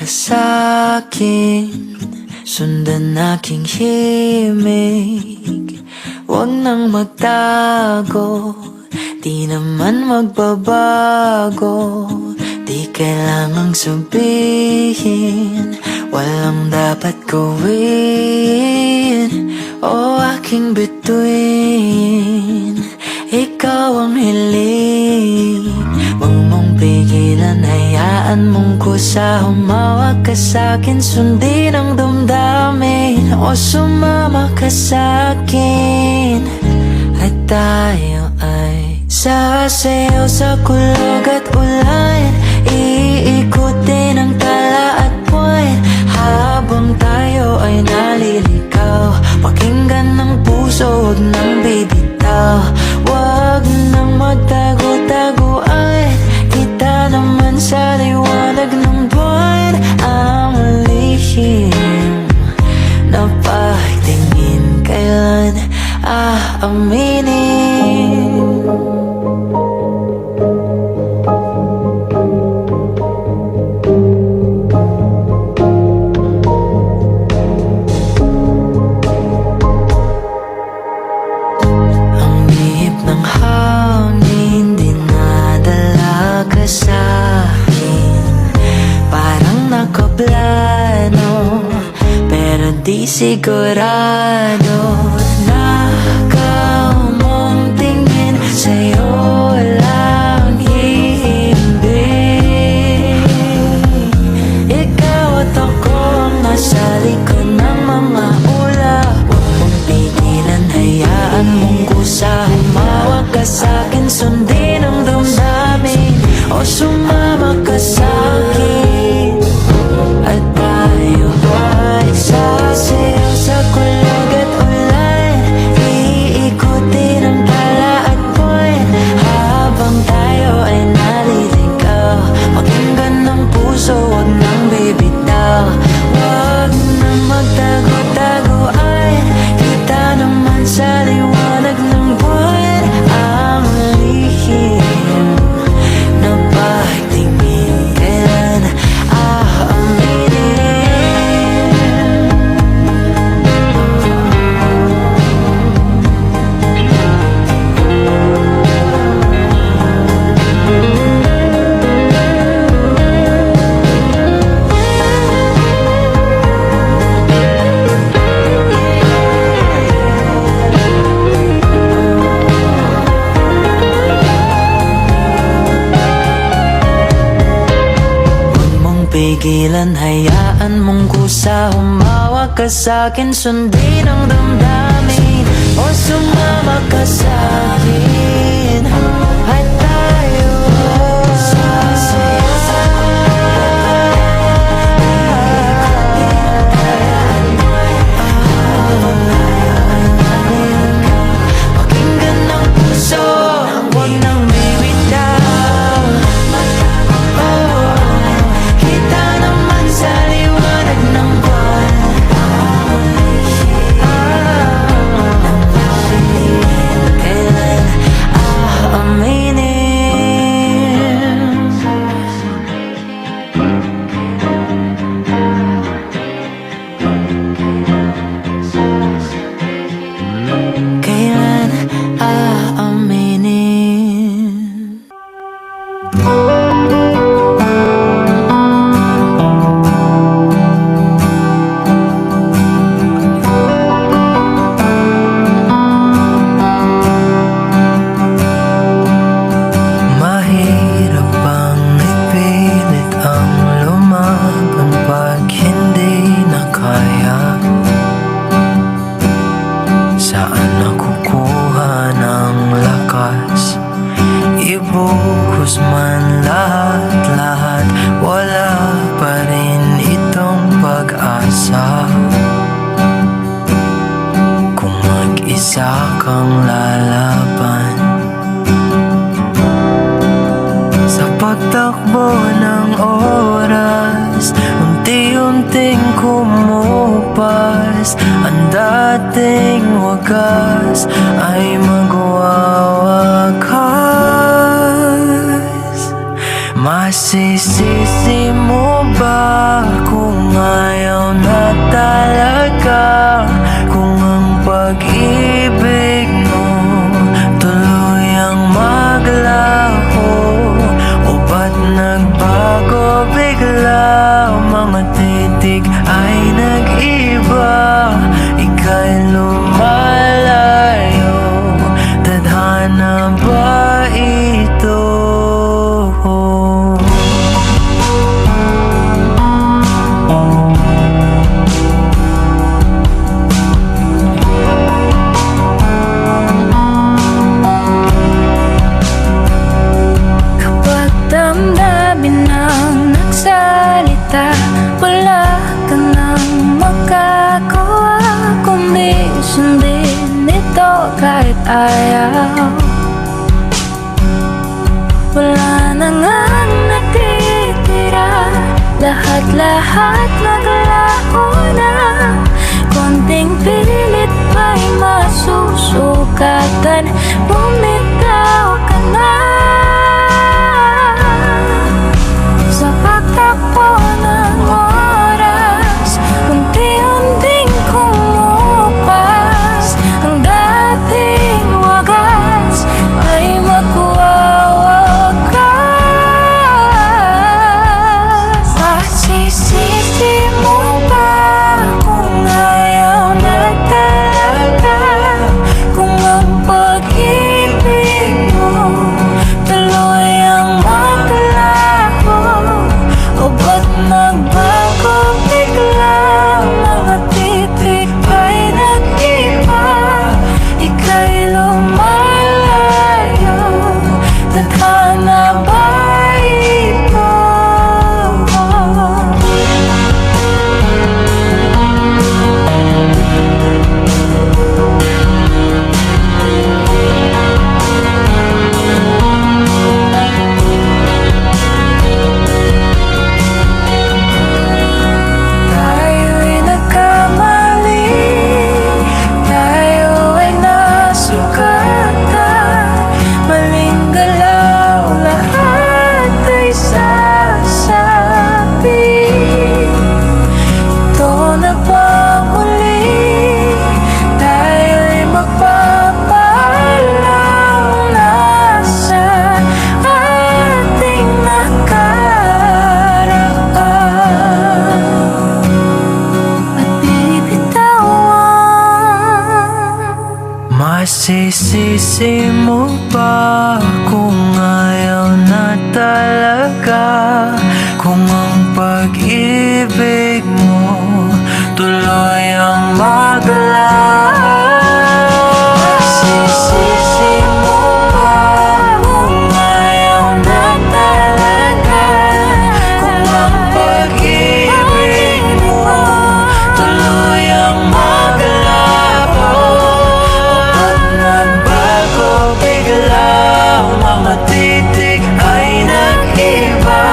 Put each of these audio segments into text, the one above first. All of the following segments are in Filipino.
sa'kin, sundan aking himig. Huwag nang magtago, di naman magbabago. Di kailangang sabihin, walang dapat gawin. O aking bituin, ikaw ang hiling. Huwag mong pigilan, hayaan mong kusa. Humawak ka sa'kin, sundin ang damdamin. O sumama ka sa'kin, at tayo ay sasayaw sa kulog at ulan. Iikutin ang tala at buwan, habang tayo ay naliligaw. Pakinggan ng puso, huwag nang bibitaw. Huwag nang magtago-taguan, kita naman sa liwanag ng buwan. Ang lihim na pagtingin, kailan aaminin? Pero di sigurado. Nakaw mong tingin, sa'yo lang hihimbing. Ikaw at ako ang nasa likod ng mga ulap. Huwag mong pigilan, hayaan mong kusa. Humawak ka sa'kin, sundin ang damdamin. O sumama ka sa'kin, at tayo ay sasayaw sa kulog at ulan. Iikutin ang tala at buwan, habang tayo ay naliligaw. Pakinggan ng puso, huwag nang bibitaw. Huwag nang magtago-taguan, kita naman sa liwanag ng buwan. Ang lihim na pagtingin, kailan aaminin? Pigilan, hayaan mong kusa. Humawak ka sa'kin, sundin ang damdamin. O sumama ka sa'kin, at tayo sasayaw sa pakinggan ng puso, huwag nang bibitaw. Kita naman sa liwanag ng buwan. Kailan aaminin? Kailan aaminin? Mahirap bang ipilit ang lumaban pag hindi na kaya? Saan nakukuha ng lakas? Ibuhos man lahat-lahat, wala pa rin itong pag-asa. Kung mag-isa kang lalaban, sa pagtakbo ng oras, unti-unting kumupas. Ang dating wagas ay magwawakas. Masisisi mo ba Wala na ngang natitira, lahat-lahat naglaho na. Konting pilit pa'y masusukatan, bumitaw ka na. Sa pagtakbo ng oras, unti-unting kumupas, ang dating wagas ay magwawakas. Masisisi mo ba kung ayaw na talaga, kung ang pag-ibig mo tuloy ang maglaho? O ba't nagbago bigla, mga titik ay nag-iba, ika'y lumalayo, tadhana ba ito? Tayo'y nagkamali, tayo ay nasugatan, maling galaw, lahat ay sasabi. Ito na ba muli, tayo'y magpapaalam na sa ating nakaraan at bibitawan. Masisisi mo ba kung ayaw na talaga, kung ang pag-ibig mo tuloy ang maglaho? Masisisi mo ba kung ayaw na talaga, kung ang pag-ibig mo tuloy ang maglaho? O ba't nagbago bigla, mga titik ay nag-iba,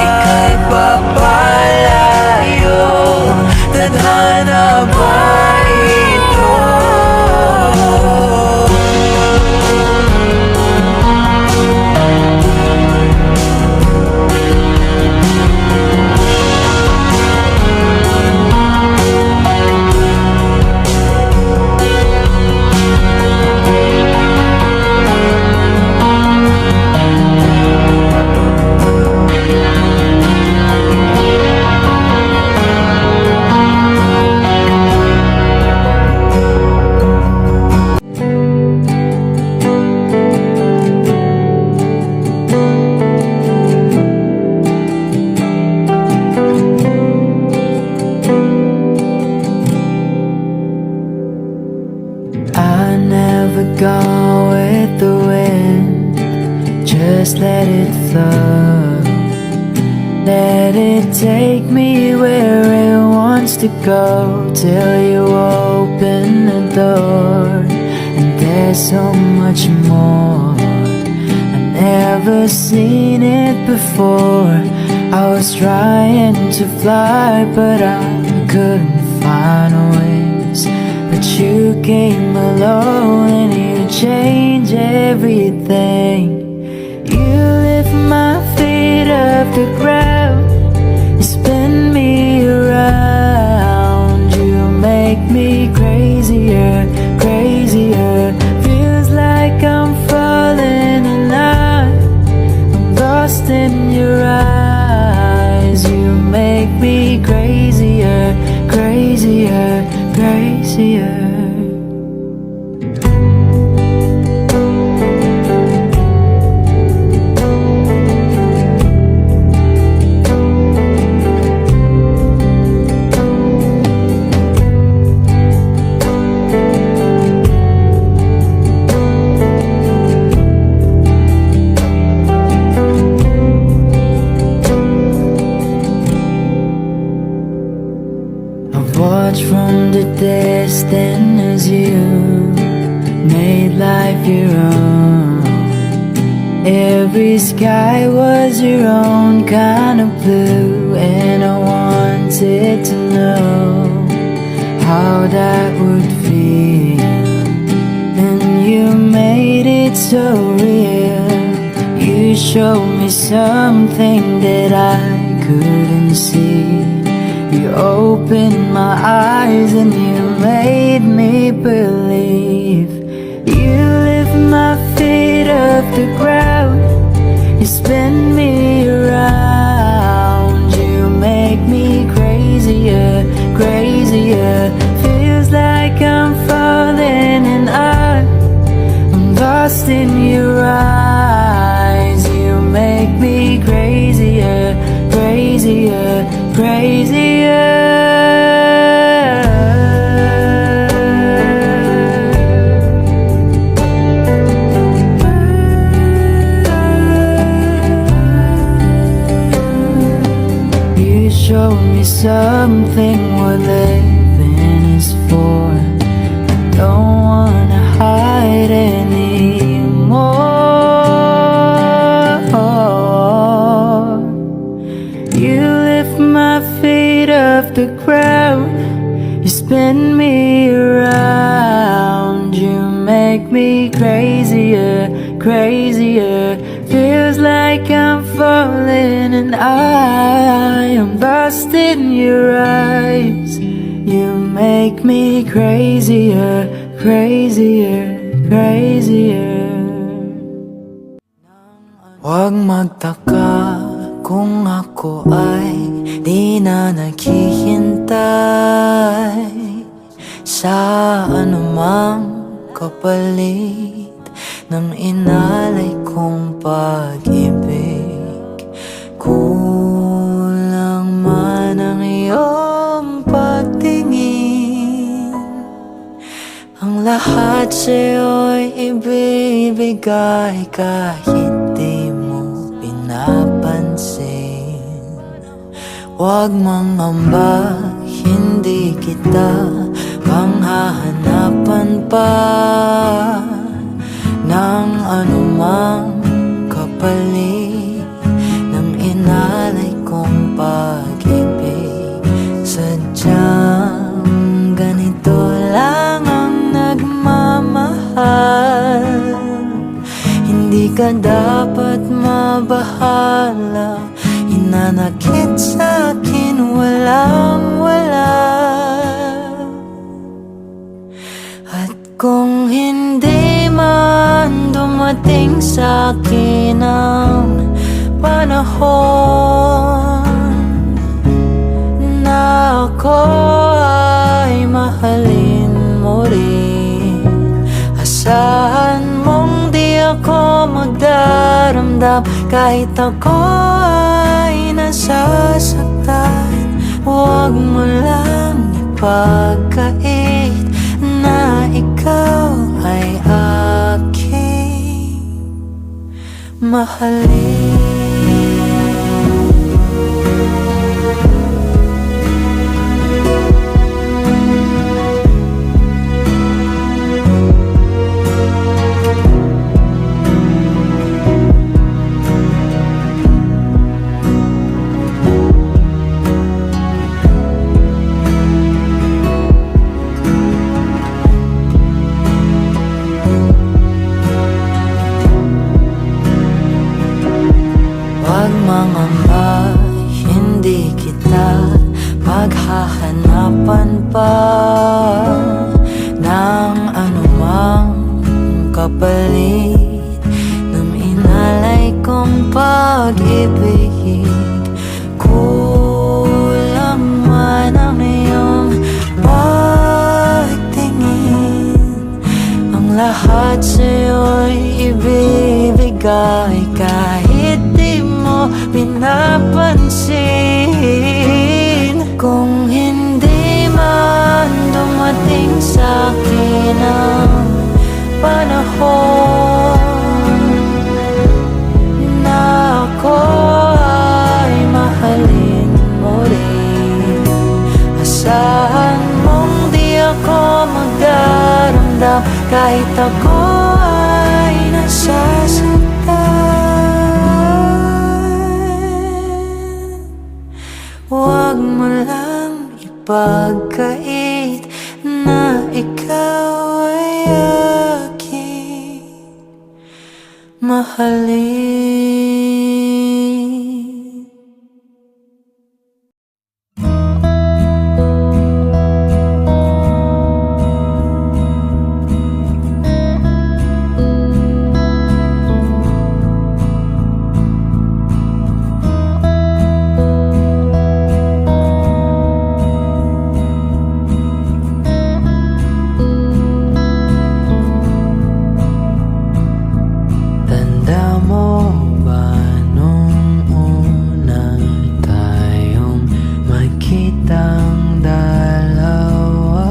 ika'y papalayo, tadhana ba ito? I never go with the wind, just let it flow. Let it take me where it wants to go, till you open the door. And there's so much more, I never seen it before. I was trying to fly, but I couldn't find ways. But you came along and you changed everything. You lift my feet off the ground, you spin me around, you make me crazier, crazier. Feels like I'm falling in love, I'm lost in your eyes. You make me crazier, crazier, crazier. Watch from the distance as you made life your own. Every sky was your own kind of blue, and I wanted to know how that would feel. And you made it so real. You showed me something that I couldn't see. You opened my eyes and you made me believe. You lift my feet off the ground. You spin me around. You make me crazier, crazier. Feels like I'm falling and I'm lost in your eyes. You make me crazier, crazier, crazier. You showed me something what living is for. I don't wanna hide anymore. You lift my feet off the ground. You spin me around. You make me crazier, crazier. Feels like I'm falling and I am lost in your eyes. You make me crazier, crazier, crazier. Huwag magtaka kung ako ay di na naghihintay sa anumang kapalit ng inalay kong pag-ibig. Kulang man ang iyong pagtingin, ang lahat sa'yo'y ibibigay kahit di mo pinapansin. Huwag mangamba, hindi kita panghahanapan pa ng anumang kapalit ng inalay kong pag-ibig. Sadyang ganito lang ang nagmamahal. Hindi ka dapat mabahala. Hinanakit sa'kin walang wala. At kung hindi man dumating sa'kin ang panahon na ako ay mahalin mo rin, asahan mong di ako magdaramdam kahit ako ay nasasaktan. Huwag mo lang ipagkait na ikaw ay aking mahalin. Huwag mangamba, hindi kita paghahanapan pa ng anumang kapalit ng inalay kong pag-ibig. Kulang man ang iyong pagtingin, ang lahat sa'yo'y ibibigay kahit di mo pinapansin. Kung hindi man dumating sa'kin ang panahon na ako ay mahalin mo rin, asahan mong di ako magdaramdam kahit ako pagkait na ikaw ay aking mahalin. Tanda mo ba nung una tayong magkitang dalawa?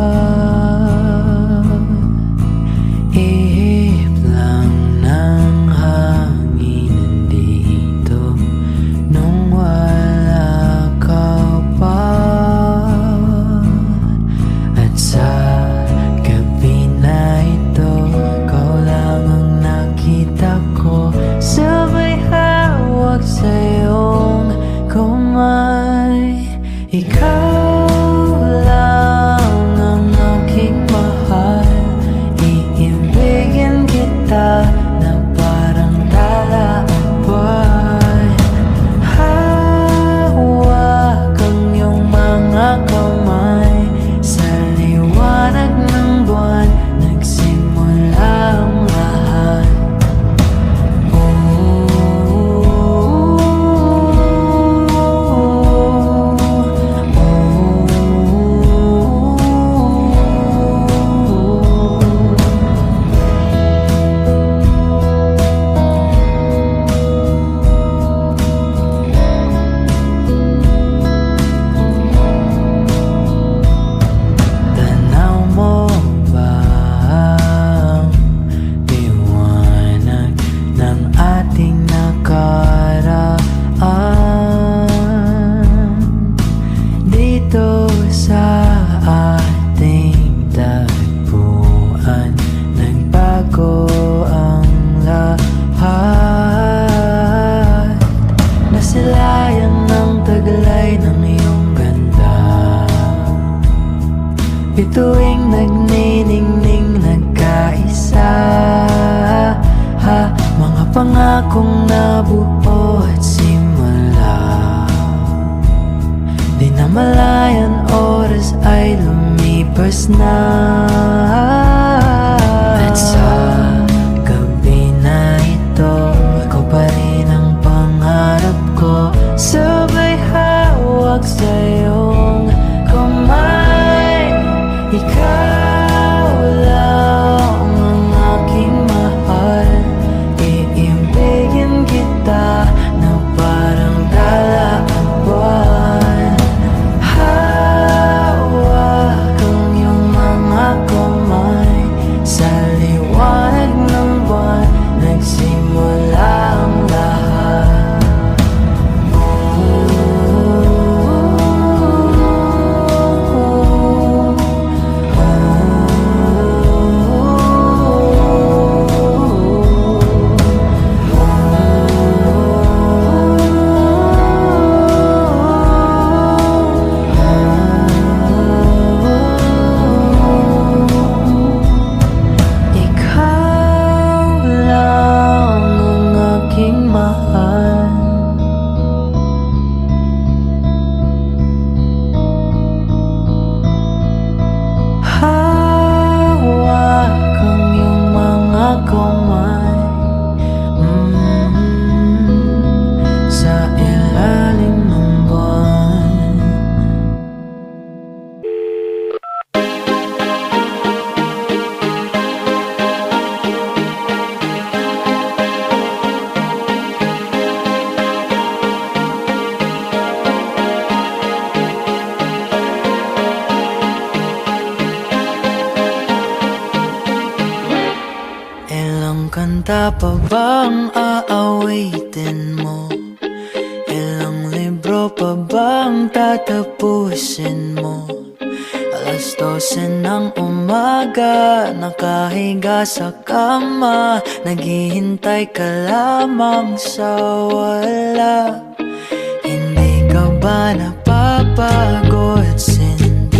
Ihip lang ng hangin dito nung wala ka pa. At sa gabi na ito, ikaw lang ang nakita ko, sabay hawak sa iyong kamay. Ikaw lang ang aking mahal, iibigin kita na parang talakbay. Hawak ang iyong mga kamay, sa liwanag ng buwan nagsimula ang lahat. Tanaw mo ba ang liwanag ng ating nakaraan dito sa ating tagpuan? Nagbago ang lahat, nasilayan ng taglay ng iyong ganda. Bituing nagniningning nagkaisa, mga pangakong nabuo at simula. Di na malayan, oras ay lumipas na. At sa gabi na ito, ikaw pa rin ang pangarap ko, sabay hawak sa iyong kamay. Ikaw lang ang aking mahal, iibigin kita na parang talakbuwan. Hawak ang iyong mga kamay, sa liwanag ng buwan nagsimula ang lahat. Ikaw lang ang aking mahal, hawak ang iyong mga kamay, sa ilalim ng buwan. Ilang kanta pa bang aawitin mo? Ilang libro pa bang tatapusin mo? Alas 12 ng umaga, nakahiga sa kama, naghihintay ka lamang sa wala. Hindi ka ba napapagod, Cindy?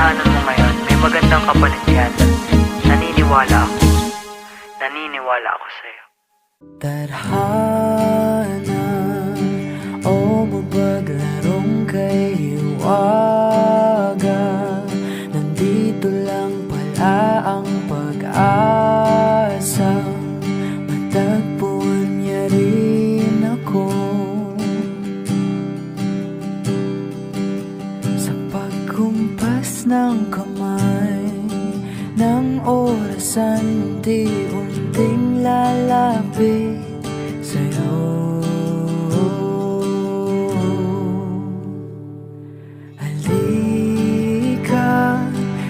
pinagdadaanan mo ngayon, may magandang kapalit yan. Naniniwala ako. Naniniwala ako sa'yo. Tadhana o mapaglarong kay hiwaga. Nandito lang pala ang pag-asa. Matagpuan niya rin ako. Sa pagkumpas ng kamay ng orasan, unti-unting lalapit sa'yo. Halika,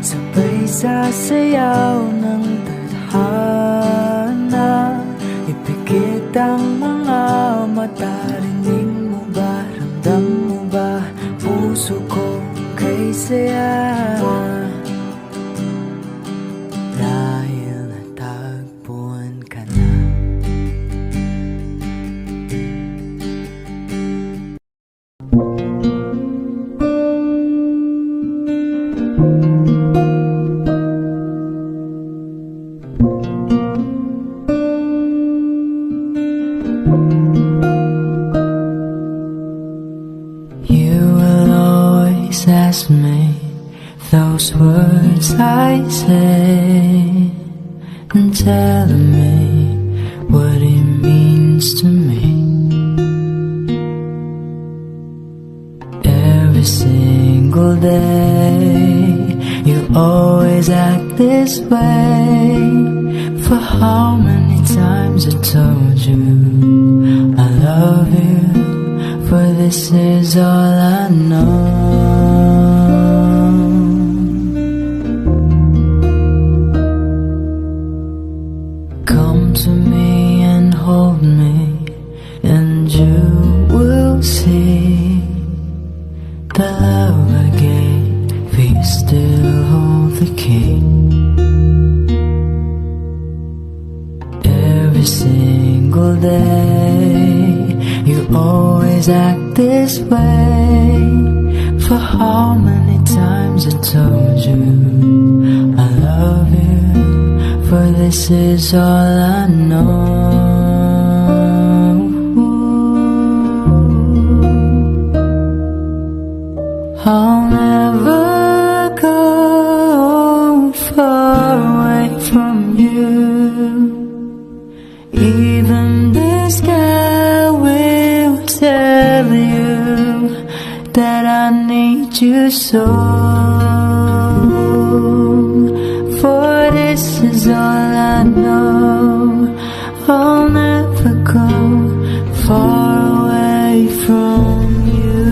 sabay sasayaw ng tadhana. Ipikit ang mga mata. Rinig mo ba, ramdam mo ba, puso ko kay saya. Dahil natagpuan ka na. You will always ask me those words I say, and telling me what it means to me. Every single day you always act this way. For how many times I told you I love you, for this is all I know. Come to me and hold me, and you will see the love I gave, for you still hold the key. Every single day you always act this way. For how many times I told you I love you, for this is all I know. I'll never go far away from you. Even the sky will tell you that I need you so. For this is all I know. I'll never go far away from you.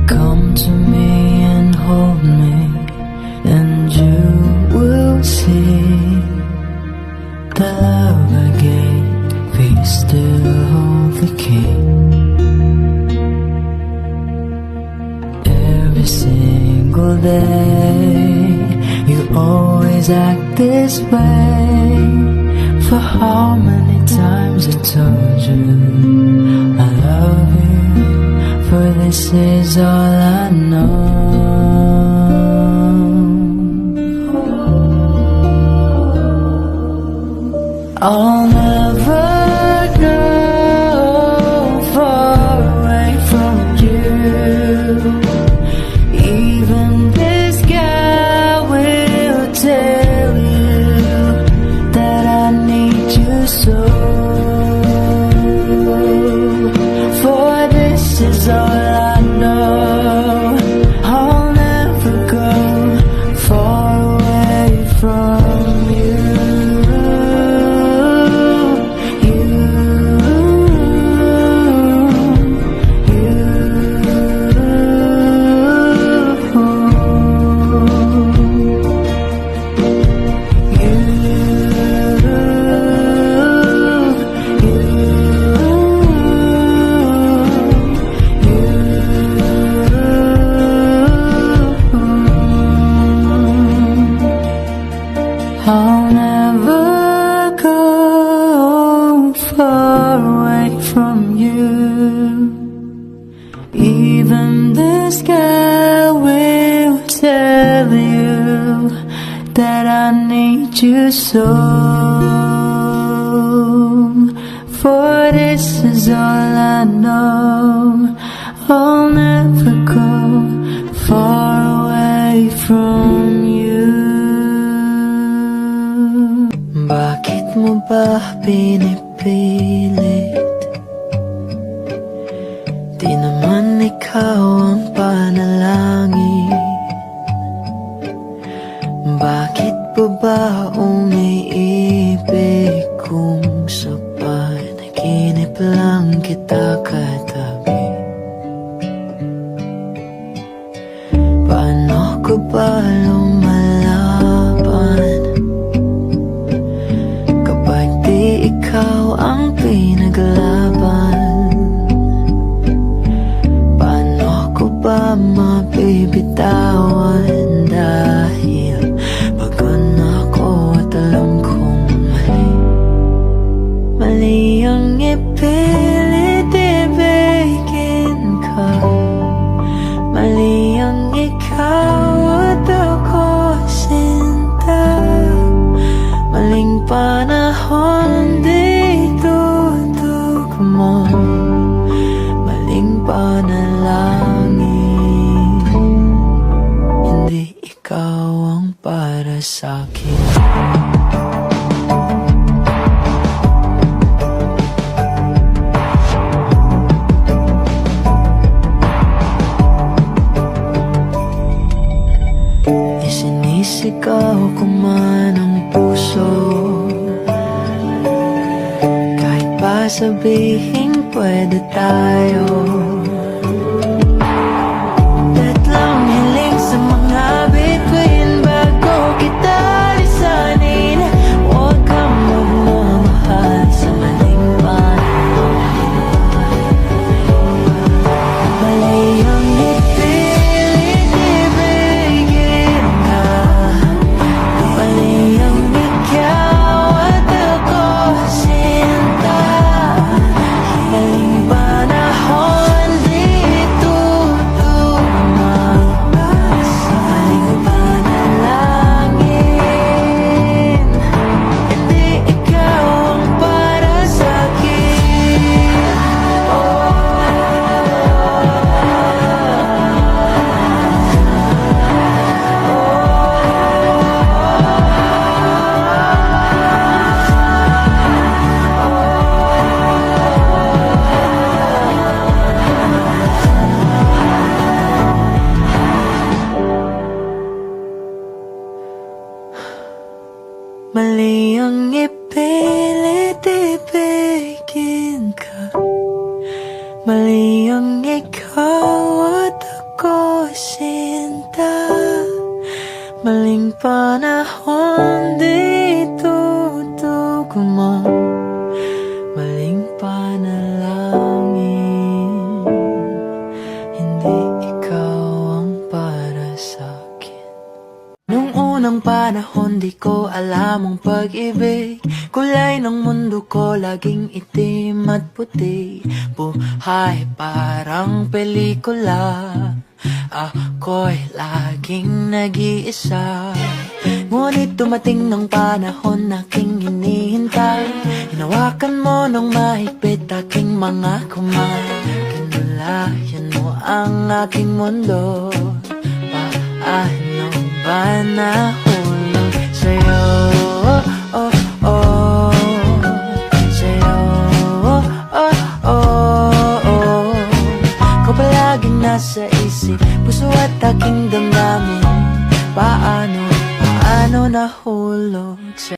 Come to me and hold me, and you will see the love I gave, for you still hold the key. Every single day you always act this way. For how many times I told you I love you, for this is all I know. I'll never go far away from you. Even the sky will tell you that I need you so. For this is all I know. I'll never go far away from you. I'll never go far away from you. Even the sky will tell you that I need you so. For this is all I know. I'll never go far away from you. Bakit mo ba pinipilit? Di naman ikaw ang panalangin. Bakit pa ba umiibig kung sa panaginip lang kita katabi? Paano ko ba lumalaban kapag di ikaw ang pinaglaban? Paano ko ba mabibitawan dahil bago na ako at alam kong mali? Mali ang ipilit ibigin ka. Mali ang ikaw at ako sinta. Maling panahon di tutugma. Maling panalangin. Hindi ikaw ang para sa'kin. Isinisigaw ko man ang puso, kahit pa sabihin pwede tayo. Tatlong hiling sa mga bituin bago kita lisanin. Huwag kang magmamahal sa maling panahon. Mali ang ipilit ibigin ka. Mali ang ikaw at ako sinta. Maling panahon di tutugma. Maling panalangin. Hindi ikaw ang para sa'kin. Mali ang ipilit ibigin ka. Mali ang ikaw at ako sinta. Maling panahon di tutugma. Maling panalangin. Hindi ikaw ang para sa'kin. Nung unang panahon di ko alam ang pag-ibig. Kulay ng mundo ko laging itim at puti. Buhay parang pelikula. Ako'y laging nag-iisa. Ngunit dumating ng panahon na aking hinihintay. Hinawakan mo ng mahigpit aking mga kamay. Kinulayan mo ang aking mundo. Paano ba nahulog sa'yo? Oh, oh, sa'yo. Oh, oh, oh. Ikaw palaging nasa isip, puso at aking damdamin. Paano nahulog sa'yo?